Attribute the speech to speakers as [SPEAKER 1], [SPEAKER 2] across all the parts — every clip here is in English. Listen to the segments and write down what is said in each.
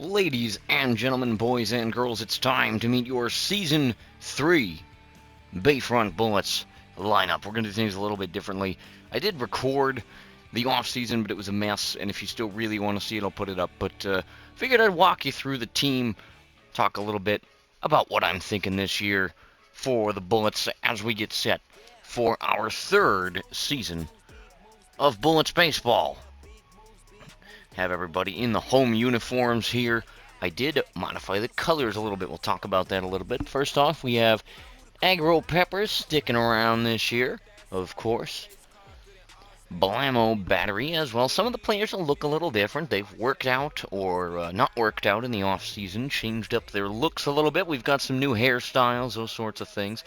[SPEAKER 1] Ladies and gentlemen, boys and girls, it's time to meet your Season 3 Bayfront Bullets lineup. We're going to do things a little bit differently. I did record the off-season, but it was a mess, and if you still really want to see it, I'll put it up. But figured I'd walk you through the team, talk a little bit about what I'm thinking this year for the Bullets as we get set for our third season of Bullets Baseball. Have everybody in the home uniforms here. I did modify the colors a little bit. We'll talk about that a little bit. First off, we have Agro Peppers sticking around this year, of course. Blammo Battery as well. Some of the players will look a little different. They've worked out or not worked out in the off-season, changed up their looks a little bit. We've got some new hairstyles, those sorts of things.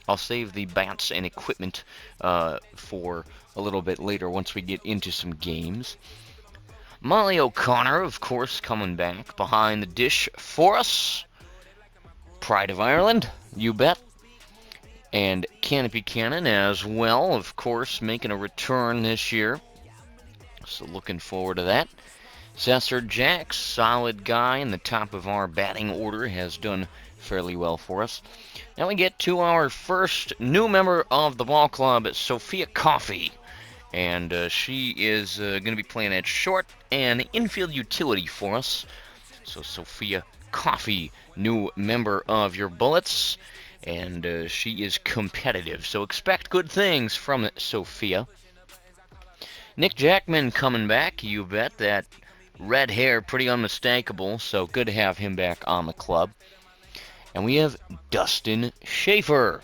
[SPEAKER 1] I'll save the bats and equipment for a little bit later once we get into some games. Molly O'Connor, of course, coming back behind the dish for us. Pride of Ireland, you bet. And Canopy Cannon as well, of course, making a return this year. So looking forward to that. Cesar Jack, solid guy in the top of our batting order, has done fairly well for us. Now we get to our first new member of the ball club, Sophia Coffey. And she is going to be playing at short and infield utility for us. So Sophia Coffey, new member of your Bullets. And she is competitive. So expect good things from Sophia. Nick Jackman coming back, you bet. That red hair, pretty unmistakable. So good to have him back on the club. And we have Dustin Schaefer.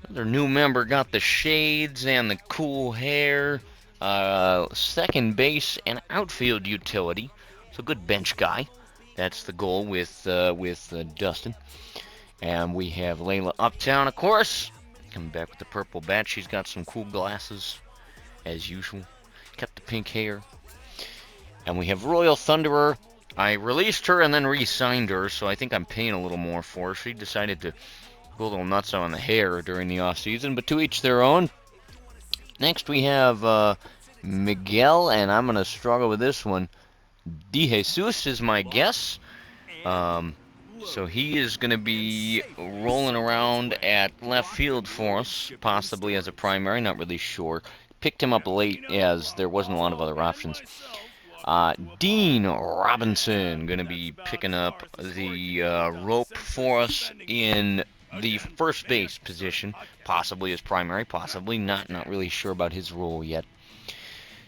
[SPEAKER 1] Another new member, got the shades and the cool hair. Second base and outfield utility. So good bench guy. That's the goal with Dustin. And we have Layla Uptown, of course. Coming back with the purple bat. She's got some cool glasses, as usual. Kept the pink hair. And we have Royal Thunderer. I released her and then re-signed her, so I think I'm paying a little more for her. She decided to go a little nuts on the hair during the off-season, but to each their own. Next we have Miguel, and I'm going to struggle with this one. De Jesus is my guess. So he is going to be rolling around at left field for us, possibly as a primary, not really sure. Picked him up late as there wasn't a lot of other options. Dean Robinson going to be picking up the rope for us in the first base position, possibly as primary, possibly not really sure about his role yet.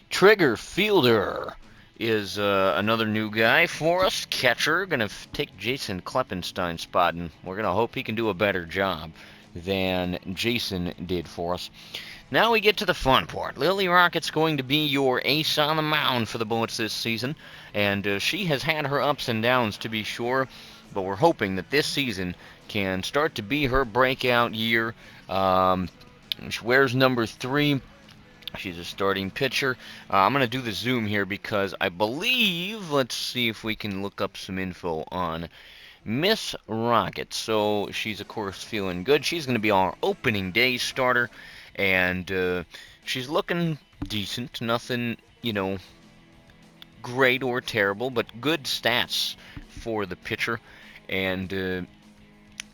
[SPEAKER 1] Trigger Fielder is another new guy for us. Catcher, going to take Jason Kleppenstein's spot, and we're going to hope he can do a better job than Jason did for us. Now we get to the fun part. Lily Rocket's going to be your ace on the mound for the Bullets this season, and she has had her ups and downs to be sure, but we're hoping that this season can start to be her breakout year. She wears number 3. She's a starting pitcher. I'm going to do the zoom here because I believe, let's see if we can look up some info on Miss Rocket. So she's, of course, feeling good. She's going to be our opening day starter, and she's looking decent. Nothing, great or terrible, but good stats for the pitcher. And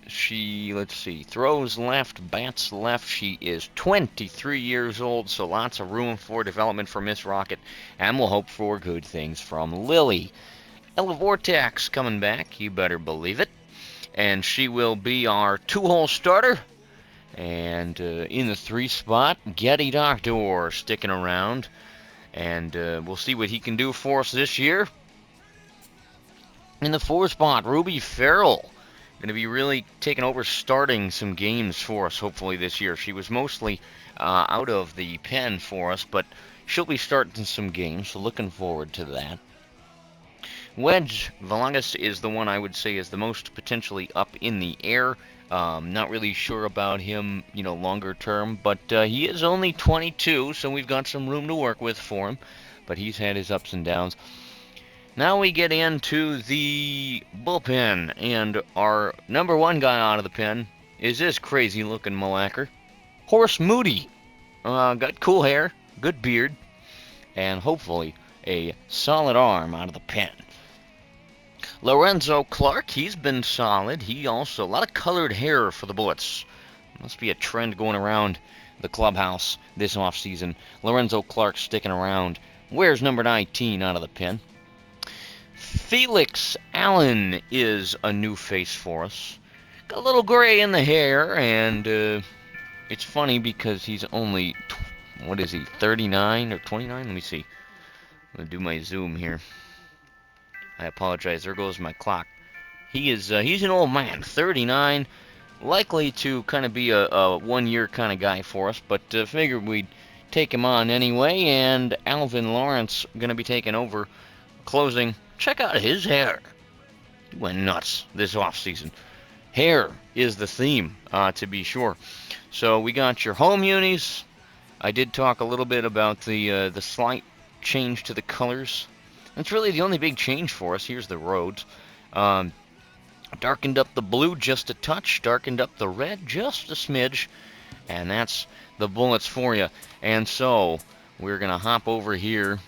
[SPEAKER 1] she, let's see, throws left, bats left. She is 23 years old, so lots of room for development for Miss Rocket, and we'll hope for good things from Lily. Ella Vortex coming back, you better believe it, and she will be our 2-hole starter. And in the 3 spot, Getty Doctor sticking around, and we'll see what he can do for us this year. In the 4 spot, Ruby Farrell. Going to be really taking over starting some games for us, hopefully, this year. She was mostly out of the pen for us, but she'll be starting some games, so looking forward to that. Wedge Valagas is the one I would say is the most potentially up in the air. Not really sure about him, longer term, but he is only 22, so we've got some room to work with for him, but he's had his ups and downs. Now we get into the bullpen, and our number 1 guy out of the pen is this crazy-looking malacker, Horace Moody. Got cool hair, good beard, and hopefully a solid arm out of the pen. Lorenzo Clark, he's been solid. He also, a lot of colored hair for the Bullets. Must be a trend going around the clubhouse this offseason. Lorenzo Clark sticking around. Where's number 19 out of the pen? Felix Allen is a new face for us. Got a little gray in the hair, and it's funny because he's only, what is he, 39 or 29? Let me see. I'm going to do my zoom here. I apologize. There goes my clock. He's an old man, 39, likely to kind of be a one-year kind of guy for us, but figured we'd take him on anyway, and Alvin Lawrence going to be taking over, closing. Check out his hair. He went nuts this offseason. Hair is the theme, to be sure. So we got your home unis. I did talk a little bit about the slight change to the colors. That's really the only big change for us. Here's the roads. Darkened up the blue just a touch, darkened up the red just a smidge, and that's the Bullets for you. And so we're going to hop over here,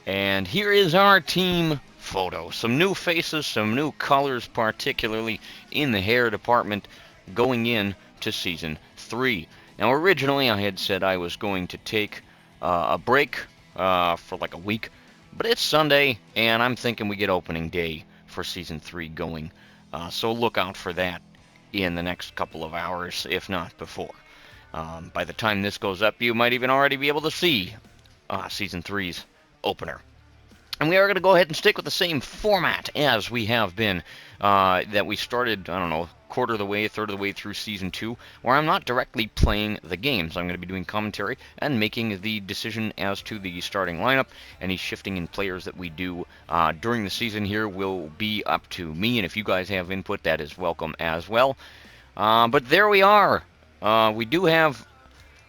[SPEAKER 1] and here is our team photo. Some new faces, some new colors, particularly in the hair department, going in to Season 3. Now, originally I had said I was going to take a break for like a week, but it's Sunday, and I'm thinking we get opening day for Season 3 going. So look out for that in the next couple of hours, if not before. By the time this goes up, you might even already be able to see Season 3's opener. And we are going to go ahead and stick with the same format as we have been, that we started, I don't know, quarter of the way, third of the way through Season 2, where I'm not directly playing the games. I'm going to be doing commentary and making the decision as to the starting lineup. Any shifting in players that we do during the season here will be up to me, and if you guys have input, that is welcome as well. But there we are. We do have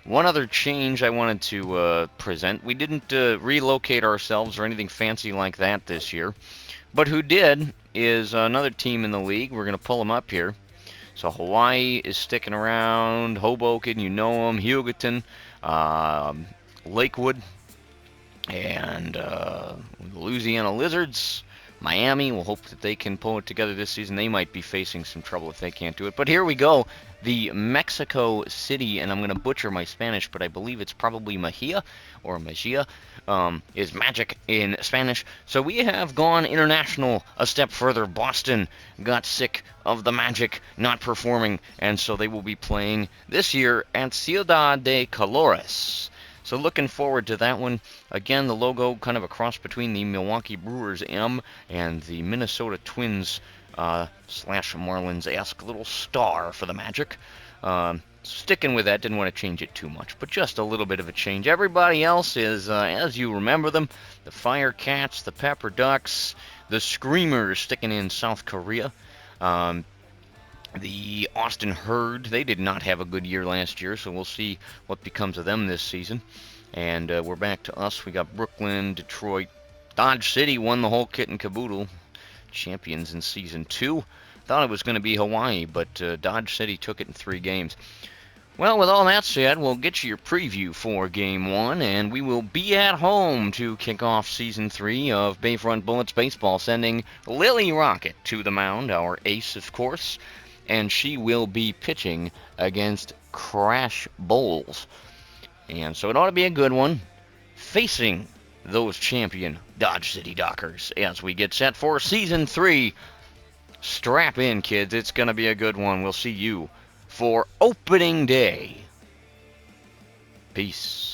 [SPEAKER 1] one other change I wanted to present. We didn't relocate ourselves or anything fancy like that this year, but who did is another team in the league. We're going to pull them up here. So Hawaii is sticking around, Hoboken, you know them, Hugoton, Lakewood, and Louisiana Lizards. Miami, we'll hope that they can pull it together this season. They might be facing some trouble if they can't do it. But here we go. The Mexico City, and I'm going to butcher my Spanish, but I believe it's probably Mejia, or Mejia, is magic in Spanish. So we have gone international a step further. Boston got sick of the Magic not performing, and so they will be playing this year at Ciudad de Colores. So looking forward to that one. Again, the logo kind of a cross between the Milwaukee Brewers M and the Minnesota Twins slash Marlins-esque little star for the Magic. Sticking with that, didn't want to change it too much, but just a little bit of a change. Everybody else is, as you remember them, the Firecats, the Pepper Ducks, the Screamers sticking in South Korea. The Austin Herd, they did not have a good year last year, so we'll see what becomes of them this season. And we're back to us. We got Brooklyn, Detroit, Dodge City won the whole kit and caboodle. Champions in Season 2. Thought it was going to be Hawaii, but Dodge City took it in 3 games. Well, with all that said, we'll get you your preview for Game 1, and we will be at home to kick off Season 3 of Bayfront Bullets Baseball, sending Lily Rocket to the mound, our ace, of course. And she will be pitching against Crash Bowles. And so it ought to be a good one, facing those champion Dodge City Dockers as we get set for Season 3. Strap in, kids. It's going to be a good one. We'll see you for opening day. Peace.